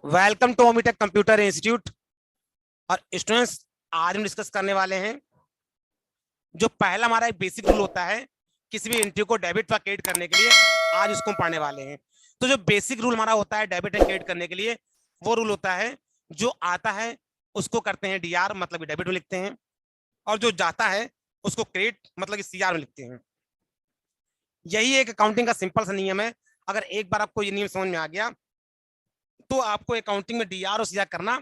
Welcome to Omitech computer institute. और students, आज हम डिस्कस करने वाले हैं जो पहला हमारा एक बेसिक रूल होता है किसी भी एंट्री को डेबिट व क्रेडिट करने के लिए। आज इसको हम पढ़ने वाले हैं। तो जो बेसिक रूल हमारा होता है डेबिट एंड क्रेडिट करने के लिए, वो रूल होता है जो आता है उसको करते हैं डीआर मतलब कि डेबिट में लिखते हैं, और जो जाता है उसको क्रेडिट मतलब कि सीआर में लिखते हैं। यही एक अकाउंटिंग का सिंपल सा नियम है। अगर एक बार आपको ये नियम समझ में आ गया तो आपको अकाउंटिंग में डीआर और सीआर करना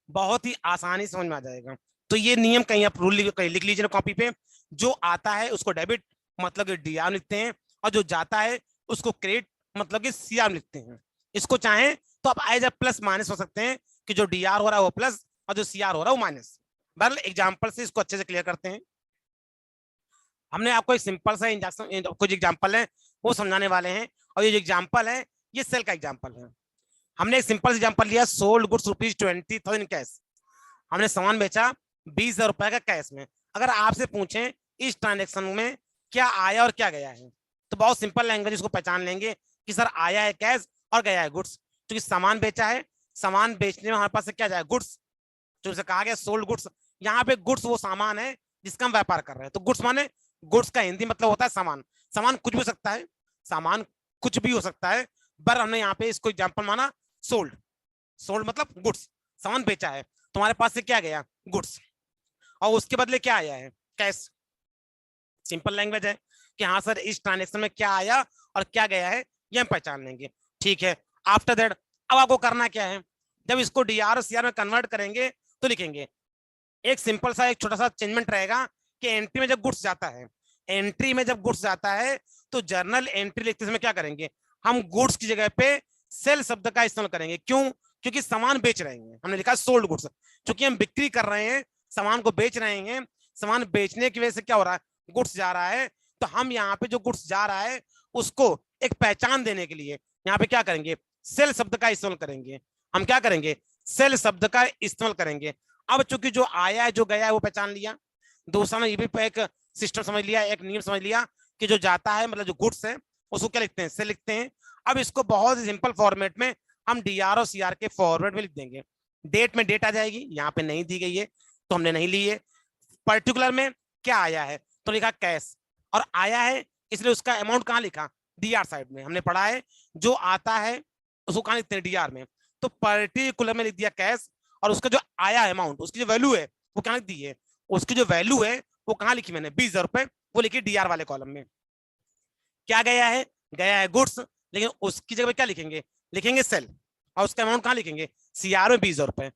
बहुत ही आसानी समझ में आ जाएगा। तो ये नियम कहीं आप रूल कहीं लिख लीजिए कॉपी पे। जो आता है उसको डेबिट मतलब कि डीआर लिखते हैं, और जो जाता है उसको क्रेडिट मतलब कि सीआर लिखते हैं। इसको चाहें तो आप एज प्लस माइनस हो सकते हैं कि जो डीआर हो रहा है वो प्लस और जो सीआर हो रहा है वो माइनस। बहरहाल एग्जाम्पल से इसको अच्छे से क्लियर करते हैं। हमने आपको एक सिंपल सा कुछ एग्जाम्पल है वो समझाने वाले हैं, और ये जो एग्जाम्पल है ये सेल का एग्जाम्पल है। हमने एक सिंपल एग्जांपल लिया, सोल्ड गुड्स ₹20,000 कैश। हमने सामान बेचा 20,000 रुपए का कैश में। अगर आपसे पूछें इस ट्रांजेक्शन में क्या आया और क्या गया है, तो बहुत सिंपल लैंग्वेज इसको पहचान लेंगे कि सर आया है कैश और गया है गुड्स। क्योंकि सामान बेचा है, सामान बेचने में हमारे पास से क्या जाए गुड्स, जो कहा गया सोल्ड गुड्स। यहाँ पे गुड्स वो सामान है जिसका हम व्यापार कर रहे हैं। तो गुड्स माने, गुड्स का हिंदी मतलब होता है सामान। सामान कुछ भी हो सकता है, सामान कुछ भी हो सकता है, पर हमने यहाँ पे इसको एग्जाम्पल माना सोल्ड। सोल्ड मतलब गुड्स, सामान बेचा है, तुम्हारे पास से क्या गया गुड्स, और उसके बदले क्या आया है कैश। सिंपल लैंग्वेज है कि हाँ सर इस ट्रांजेक्शन में क्या आया और क्या गया है ये हम पहचान लेंगे। ठीक है, आफ्टर दैट अब आपको करना क्या है, जब इसको डीआर और सीआर में कन्वर्ट करेंगे तो लिखेंगे एक सिंपल सा एक छोटा सा चेंजमेंट रहेगा कि एंट्री में जब गुड्स जाता है, एंट्री में जब गुड्स जाता है तो जर्नल एंट्री लिखते समय क्या करेंगे, हम गुड्स की जगह पे सेल शब्द का इस्तेमाल करेंगे। क्यों? क्योंकि सामान बेच रहे हैं, हमने लिखा सोल्ड गुड्स। क्योंकि हम बिक्री कर रहे हैं, सामान को बेच रहे हैं, सामान बेचने की वजह से क्या हो रहा है गुड्स जा रहा है। तो हम यहाँ पे जो गुड्स जा रहा है उसको एक पहचान देने के लिए यहाँ पे क्या करेंगे, सेल शब्द का इस्तेमाल करेंगे। हम क्या करेंगे, सेल शब्द का इस्तेमाल करेंगे। अब चूंकि जो आया है जो गया है वो पहचान लिया, दूसरा ने ये भी एक सिस्टम समझ लिया, एक नियम समझ लिया कि जो जाता है मतलब जो गुड्स है उसको क्या लिखते हैं, सेल लिखते हैं। अब इसको बहुत ही सिंपल फॉर्मेट में हम डीआर और सीआर के फॉर्मेट में लिख देंगे। डेट में डेट आ जाएगी, यहाँ पे नहीं दी गई है तो हमने नहीं ली है। पर्टिकुलर में क्या आया है तो लिखा कैश, और आया है इसलिए उसका अमाउंट कहाँ लिखा, डीआर साइड में। हमने पढ़ा है जो आता है उसको कहाँ लिखते हैं, डीआर में। तो पर्टिकुलर में लिख दिया कैश, और उसका जो आया अमाउंट उसकी जो वैल्यू है वो कहाँ लिख दी है, उसकी जो वैल्यू है वो कहाँ लिखी मैंने 20,000 रुपए, वो लिखी डीआर वाले कॉलम में। क्या गया है, गया है गुड्स, लेकिन उसकी जगह क्या लिखेंगे, लिखेंगे सेल, और उसका अमाउंट कहाँ लिखेंगे सीआर में 20,000 रुपए।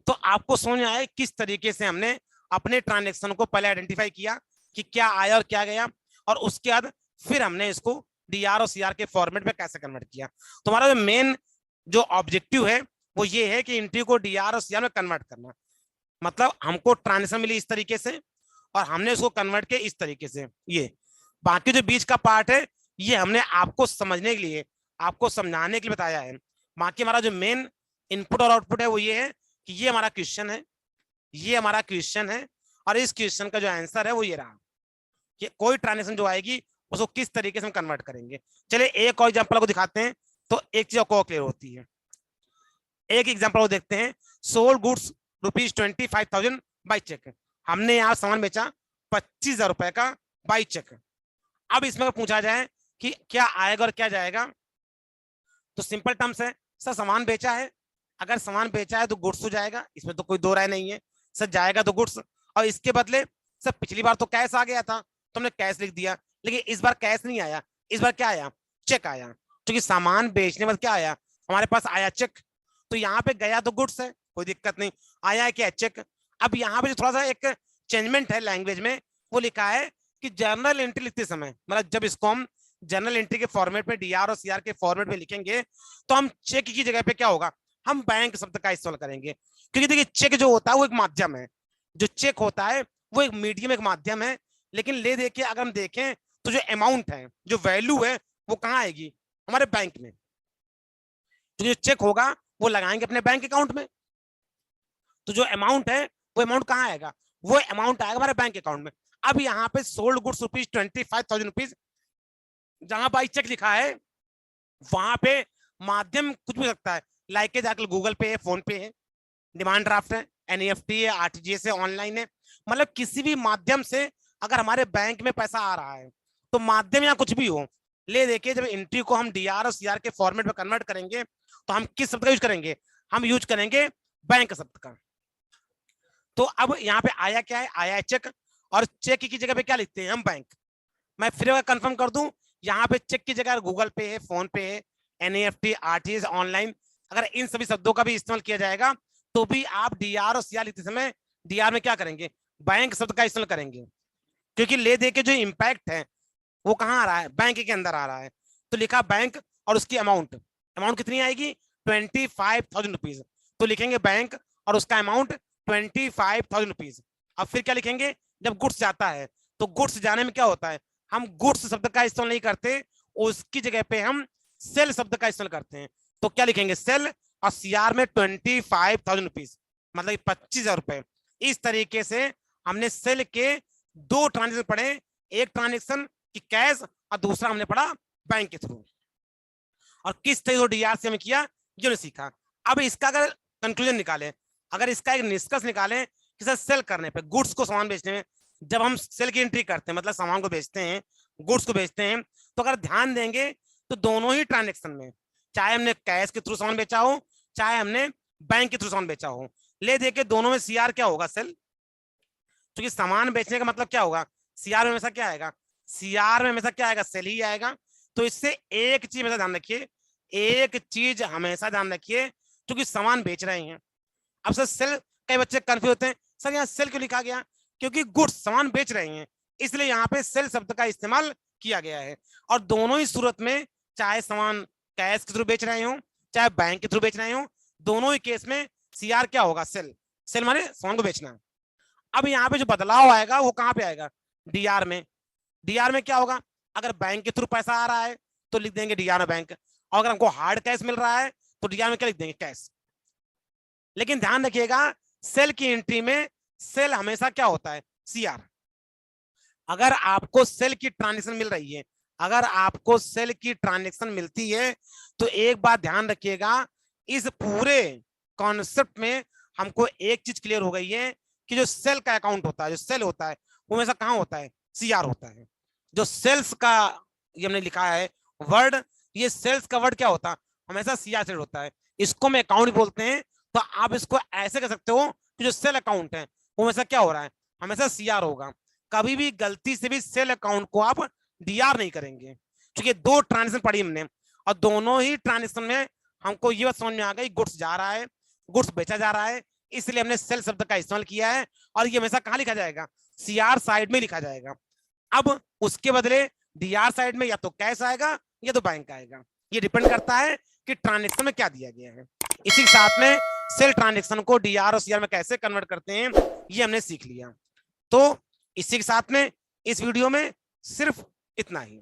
तो आपको समझ में आया किस तरीके से हमने अपने ट्रांजेक्शन को पहले आइडेंटिफाई किया कि क्या आया और क्या गया, और उसके बाद फिर हमने इसको डीआर और सीआर के फॉर्मेट में कैसे कन्वर्ट किया। तो हमारा जो मेन जो ऑब्जेक्टिव है वो ये है कि एंट्री को डीआर और सीआर में कन्वर्ट करना। मतलब हमको ट्रांजेक्शन मिली इस तरीके से और हमने उसको कन्वर्ट किया इस तरीके से। ये बाकी जो बीच का पार्ट है ये हमने आपको समझने के लिए, आपको समझाने के लिए बताया है। बाकी हमारा जो मेन इनपुट और आउटपुट है वो ये है कि ये हमारा क्वेश्चन है, ये हमारा क्वेश्चन है, और इस क्वेश्चन का जो आंसर है वो ये रहा कि कोई ट्रांजेक्शन जो आएगी उसको किस तरीके से हम कन्वर्ट करेंगे। चलिए एक और एग्जांपल को दिखाते हैं तो एक चीज को क्लियर होती है। एक एग्जांपल को देखते हैं, सोल्ड गुड्स ₹25,000 बाई चेक। हमने यहाँ सामान बेचा 25,000 रुपए का बाई चेक। अब इसमें पूछा जाए कि क्या आएगा और क्या जाएगा, तो सिंपल टर्म्स है सर सामान बेचा है, अगर सामान बेचा है तो गुड्स हो जाएगा, इसमें तो कोई दो राय नहीं है। सर जाएगा तो गुड्स, और इसके बदले सर पिछली बार तो कैश आ गया था तो हमने कैश लिख दिया, लेकिन इस बार कैश नहीं आया, इस बार क्या आया चेक आया। क्योंकि सामान बेचने में क्या आया हमारे पास आया चेक, तो यहाँ पे गया तो गुड्स है कोई दिक्कत नहीं, आया है क्या चेक। अब यहाँ पे थोड़ा सा एक चेंजमेंट है लैंग्वेज में, वो लिखा है कि जर्नल एंट्री लिखते समय मतलब जब इसको हम जनरल एंट्री के फॉर्मेट में डीआर और सीआर के फॉर्मेट में लिखेंगे तो हम चेक की जगह पे क्या होगा, हम बैंक शब्द का इस्तेमाल करेंगे। क्योंकि देखिए चेक जो होता है वो एक माध्यम है, जो चेक होता है वो एक मीडियम एक माध्यम है, लेकिन ले देखिए अगर हम देखें तो जो अमाउंट है जो वैल्यू है वो कहाँ आएगी हमारे बैंक में। तो जो चेक होगा वो लगाएंगे अपने बैंक अकाउंट में, तो जो अमाउंट है वो अमाउंट कहाँ आएगा, वो अमाउंट आएगा हमारे बैंक अकाउंट में। अब यहाँ पे सोल्ड गुड्स ₹25,000 जहां बाई चेक लिखा है वहां पे माध्यम कुछ भी सकता है, लाइक के जाकर गूगल पे है, फोन पे है, डिमांड ड्राफ्ट है, एनईएफटी है, आरटीजीएस है, ऑनलाइन है, मतलब किसी भी माध्यम से अगर हमारे बैंक में पैसा आ रहा है तो माध्यम या कुछ भी हो, ले देखिए जब एंट्री को हम डीआर और सीआर के फॉर्मेट में कन्वर्ट करेंगे तो हम किस शब्द का यूज करेंगे, हम यूज करेंगे बैंक शब्द का। तो अब यहाँ पे आया क्या है, आया है चेक, और चेक की जगह पे क्या लिखते हैं हम, बैंक। मैं फिर अगर कंफर्म कर दूं, यहाँ पे चेक की जगह गूगल पे है, फोन पे है, एनईएफटी, आरटीजीएस, ऑनलाइन, अगर इन सभी शब्दों का भी इस्तेमाल किया जाएगा तो भी आप डीआर और सीआर लिखते समय डीआर में क्या करेंगे, बैंक शब्द का इस्तेमाल करेंगे, क्योंकि ले दे के जो इम्पैक्ट है वो कहाँ आ रहा है, बैंक के अंदर आ रहा है। तो लिखा बैंक और उसकी अमाउंट, अमाउंट कितनी आएगी, 25,000 रुपीज, तो लिखेंगे बैंक और उसका अमाउंट 25,000 रुपीज। अब फिर क्या लिखेंगे, जब गुड्स जाता है तो गुड्स जाने में क्या होता है, हम गुड्स शब्द का इस्तेमाल नहीं करते, उसकी जगह पे हम सेल शब्द का इस्तेमाल करते हैं। तो क्या लिखेंगे, सेल, और सीआर में 25,000 रुपीज, मतलब 25,000 रुपए। इस तरीके से हमने सेल के दो ट्रांजेक्शन पढ़े, एक ट्रांजेक्शन की कैश और दूसरा हमने पढ़ा बैंक के थ्रू, और किस तरीके से डीआर से हमें किया ये सीखा। अब इसका अगर कंक्लूजन निकालें, अगर इसका एक निष्कर्ष निकालें कि सर सेल करने पे, गुड्स को सामान बेचने में, जब हम सेल की एंट्री करते हैं मतलब सामान को बेचते हैं, गुड्स को बेचते हैं, तो अगर ध्यान देंगे तो दोनों ही ट्रांजेक्शन में, चाहे हमने कैश के थ्रू सामान बेचा हो, चाहे हमने बैंक के थ्रू सामान बेचा हो, ले दे के दोनों में सीआर क्या होगा, सेल। क्योंकि सामान बेचने का मतलब क्या होगा, सीआर में हमेशा क्या आएगा, सीआर में हमेशा क्या आएगा, सेल ही आएगा। तो इससे एक चीज हमेशा ध्यान रखिए, एक चीज हमेशा ध्यान रखिए, क्योंकि सामान बेच रहे हैं। अब सर सेल, कई बच्चे कंफ्यूज होते हैं, सर यहाँ सेल क्यों लिखा गया, क्योंकि गुड्स सामान बेच रहे हैं, इसलिए यहाँ पे सेल शब्द का इस्तेमाल किया गया है। और दोनों ही सूरत में, चाहे सामान कैश के थ्रू बेच रहे हो, चाहे बैंक के थ्रू बेच रहे हो, दोनों ही केस में सीआर क्या होगा, सेल। सेल माने सामान को बेचना। अब यहाँ पे जो बदलाव आएगा वो कहाँ पे आएगा, डीआर में। डीआर में क्या होगा, अगर बैंक के थ्रू पैसा आ रहा है तो लिख देंगे डीआर में बैंक, और अगर हमको हार्ड कैश मिल रहा है तो डीआर में क्या लिख देंगे, कैश। लेकिन ध्यान रखिएगा, सेल की एंट्री में सेल हमेशा क्या होता है, सीआर। अगर आपको सेल की ट्रांजेक्शन मिल रही है, अगर आपको सेल की ट्रांजेक्शन मिलती है, तो एक बात ध्यान रखिएगा, इस पूरे कॉन्सेप्ट में हमको एक चीज क्लियर हो गई है कि जो सेल का अकाउंट होता है, जो सेल होता है, वो हमेशा कहाँ होता है, सीआर होता है। जो सेल्स का ये हमने लिखा है वर्ड, ये सेल्स का वर्ड क्या होता है, हमेशा सीआर से होता है। इसको में अकाउंट बोलते हैं। तो आप इसको ऐसे कर सकते हो कि जो सेल अकाउंट है वो हमेशा क्या हो रहा है, हमेशा सीआर होगा। कभी भी गलती से भी सेल अकाउंट को आप डीआर नहीं करेंगे, क्योंकि दो ट्रांजेक्शन पढ़ी हमने, और दोनों ही ट्रांजेक्शन में हमको ये बात समझ में आ गई, गुड्स जा रहा है, गुड्स बेचा जा रहा है, इसलिए हमने सेल शब्द का इस्तेमाल किया है। और ये हमेशा कहाँ लिखा जाएगा, सीआर साइड में लिखा जाएगा। अब उसके बदले डीआर साइड में या तो कैश आएगा या तो बैंक आएगा, ये डिपेंड करता है कि ट्रांजेक्शन में क्या दिया गया है। इसी के साथ में सेल ट्रांजेक्शन को डीआर और सीआर में कैसे कन्वर्ट करते हैं ये हमने सीख लिया। तो इसी के साथ में इस वीडियो में सिर्फ इतना ही।